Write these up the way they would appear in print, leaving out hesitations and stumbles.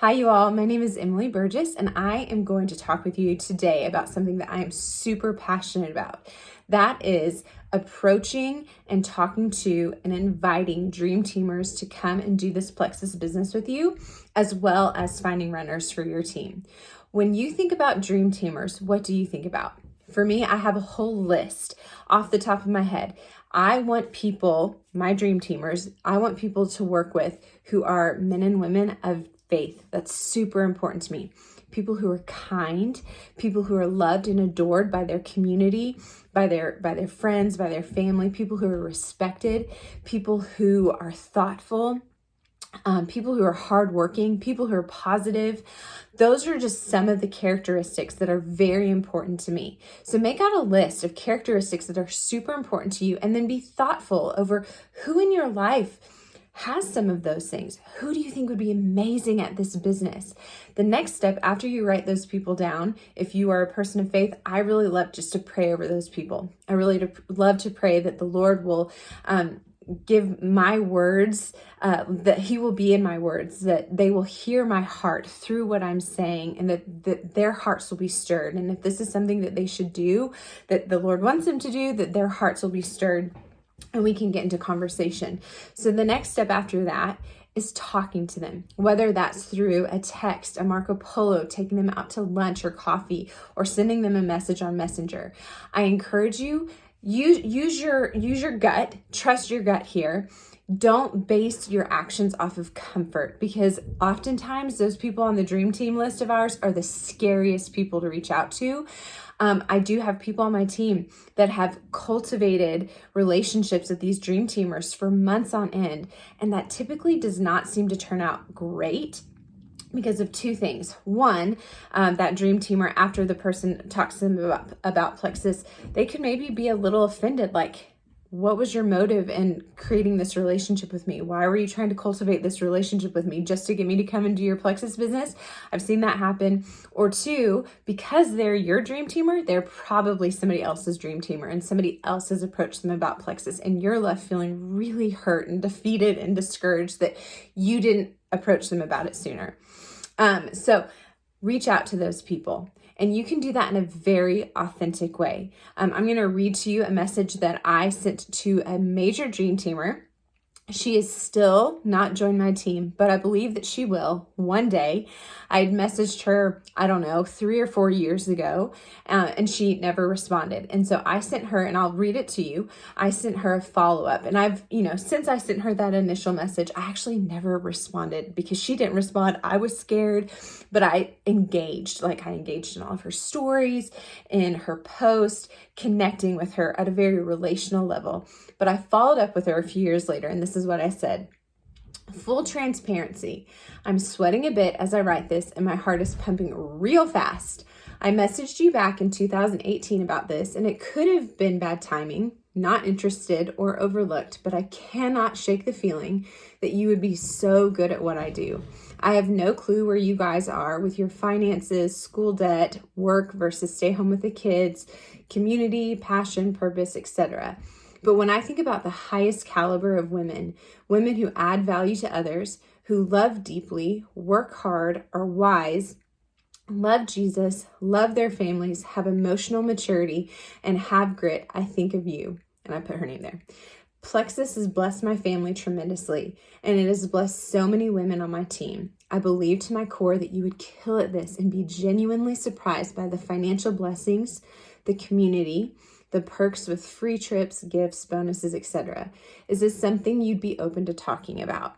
Hi, you all. My name is Emily Burgess, and I am going to talk with you today about something that I am super passionate about. That is approaching and talking to and inviting dream teamers to come and do this Plexus business with you, as well as finding runners for your team. When you think about dream teamers, what do you think about? For me, I have a whole list off the top of my head. I want people, my dream teamers, I want people to work with who are men and women of faith. That's super important to me. People who are kind, people who are loved and adored by their community, by their friends, by their family, people who are respected, people who are thoughtful, people who are hardworking, people who are positive. Those are just some of the characteristics that are very important to me. So make out a list of characteristics that are super important to you, and then be thoughtful over who in your life has some of those things. Who do you think would be amazing at this business? The next step after you write those people down, if you are a person of faith, I really love just to pray over those people. I really love to pray that the Lord will give my words, that he will be in my words, that they will hear my heart through what I'm saying, and that their hearts will be stirred. And if this is something that they should do, that the Lord wants them to do, that their hearts will be stirred and we can get into conversation. So the next step after that is talking to them, whether that's through a text, a Marco Polo, taking them out to lunch or coffee, or sending them a message on Messenger. I encourage you, use your gut, trust your gut here. Don't base your actions off of comfort, because oftentimes those people on the dream team list of ours are the scariest people to reach out to. I do have people on my team that have cultivated relationships with these dream teamers for months on end, and that typically does not seem to turn out great because of two things. One, that dream teamer, after the person talks to them about Plexus, they could maybe be a little offended, like, what was your motive in creating this relationship with me? Why were you trying to cultivate this relationship with me just to get me to come and do your Plexus business? I've seen that happen. Or two, because they're your dream teamer, they're probably somebody else's dream teamer, and somebody else has approached them about Plexus, and you're left feeling really hurt and defeated and discouraged that you didn't approach them about it sooner. So reach out to those people. And you can do that in a very authentic way. I'm going to read to you a message that I sent to a major dream teamer. She is still not joined my team, but I believe that she will one day. I had messaged her, 3 or 4 years ago, and she never responded. And so I sent her, and I'll read it to you. I sent her a follow-up, and I've, since I sent her that initial message, I actually never responded because she didn't respond. I was scared, but I engaged in all of her stories, in her post, connecting with her at a very relational level. But I followed up with her a few years later, and this is what I said. Full transparency. I'm sweating a bit as I write this, and my heart is pumping real fast. I messaged you back in 2018 about this, and it could have been bad timing, not interested, or overlooked, but I cannot shake the feeling that you would be so good at what I do. I have no clue where you guys are with your finances, school debt, work versus stay home with the kids, community, passion, purpose, etc. But when I think about the highest caliber of women who add value to others, who love deeply, work hard, are wise, love Jesus, love their families, have emotional maturity, and have grit, I think of you. And I put her name there. Plexus has blessed my family tremendously, and it has blessed so many women on my team. I believe to my core that you would kill at this and be genuinely surprised by the financial blessings, the community, the perks with free trips, gifts, bonuses, etc. Is this something you'd be open to talking about?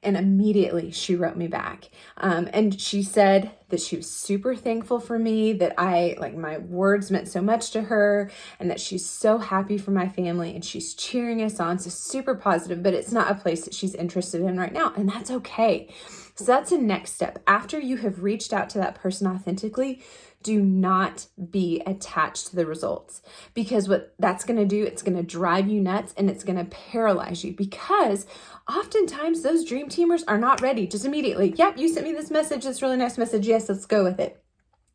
And immediately she wrote me back. And she said that she was super thankful for me, that my words meant so much to her, and that she's so happy for my family, and she's cheering us on. So super positive, but it's not a place that she's interested in right now. And that's okay. So that's a next step. After you have reached out to that person authentically, do not be attached to the results, because what that's going to do, it's going to drive you nuts, and it's going to paralyze you, because oftentimes those dream teamers are not ready just immediately. Yep, you sent me this message, this really nice message. Yes, let's go with it.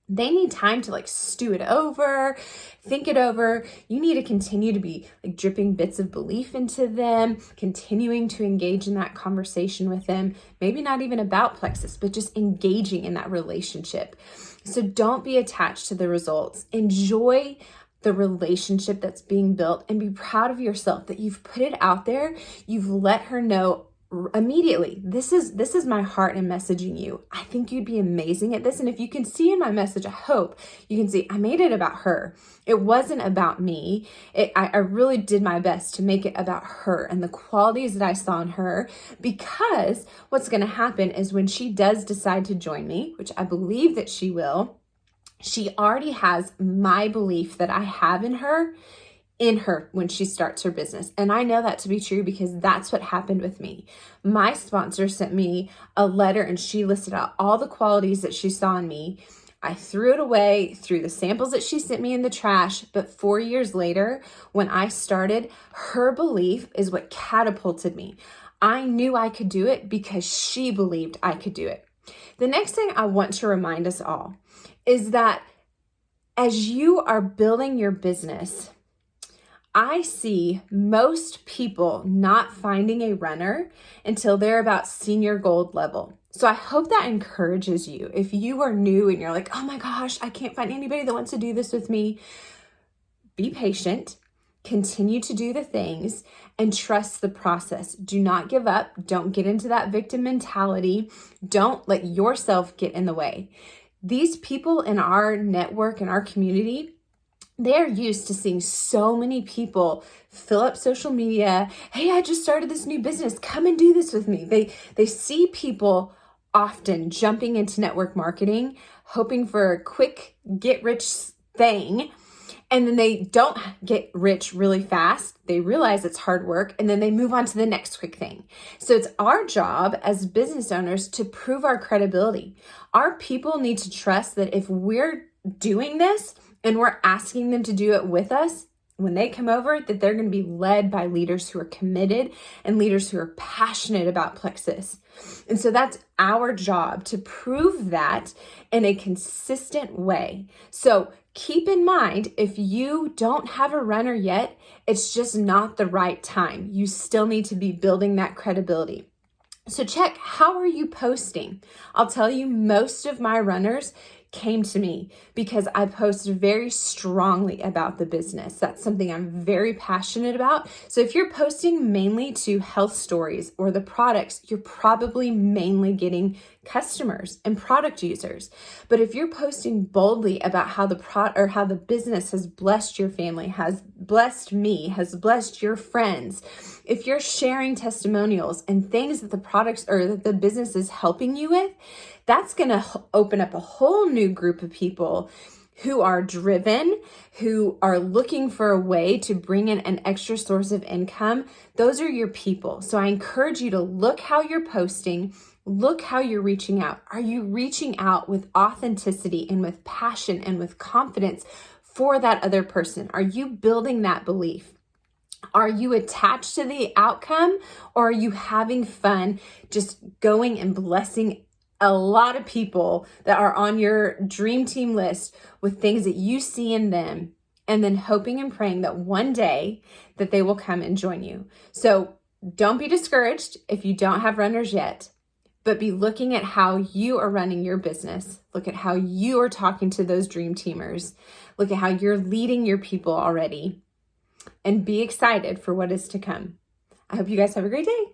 They need time to stew it over, think it over. You need to continue to be dripping bits of belief into them, continuing to engage in that conversation with them. Maybe not even about Plexus, but just engaging in that relationship. So don't be attached to the results. Enjoy the relationship that's being built and be proud of yourself that you've put it out there. You've let her know immediately, this is my heart in messaging you. I think you'd be amazing at this. And if you can see in my message, I hope you can see I made it about her. It wasn't about me. I really did my best to make it about her and the qualities that I saw in her, because what's going to happen is when she does decide to join me, which I believe that she will, she already has my belief that I have in her when she starts her business. And I know that to be true because that's what happened with me. My sponsor sent me a letter and she listed out all the qualities that she saw in me. I threw it away, threw the samples that she sent me in the trash. But 4 years later, when I started, her belief is what catapulted me. I knew I could do it because she believed I could do it. The next thing I want to remind us all is that as you are building your business, I see most people not finding a runner until they're about senior gold level. So I hope that encourages you. If you are new and you're like, oh my gosh, I can't find anybody that wants to do this with me, be patient, continue to do the things, and trust the process. Do not give up. Don't get into that victim mentality. Don't let yourself get in the way. These people in our network, in our community, they're used to seeing so many people fill up social media. Hey, I just started this new business. Come and do this with me. They see people often jumping into network marketing, hoping for a quick get rich thing. And then they don't get rich really fast. They realize it's hard work and then they move on to the next quick thing. So it's our job as business owners to prove our credibility. Our people need to trust that if we're doing this, and we're asking them to do it with us, when they come over, that they're going to be led by leaders who are committed and leaders who are passionate about Plexus. And so that's our job, to prove that in a consistent way. So keep in mind, if you don't have a runner yet, it's just not the right time. You still need to be building that credibility. So check, how are you posting? I'll tell you, most of my runners came to me because I post very strongly about the business. That's something I'm very passionate about. So if you're posting mainly to health stories or the products, you're probably mainly getting customers and product users. But if you're posting boldly about how the business has blessed your family, has blessed me, has blessed your friends, if you're sharing testimonials and things that the products or that the business is helping you with, that's going to open up a whole new group of people who are driven, who are looking for a way to bring in an extra source of income. Those are your people. So I encourage you to look how you're posting, look how you're reaching out. Are you reaching out with authenticity and with passion and with confidence for that other person? Are you building that belief? Are you attached to the outcome, or are you having fun just going and blessing a lot of people that are on your dream team list with things that you see in them, and then hoping and praying that one day that they will come and join you? So don't be discouraged if you don't have runners yet, but be looking at how you are running your business. Look at how you are talking to those dream teamers. Look at how you're leading your people already, and be excited for what is to come. I hope you guys have a great day.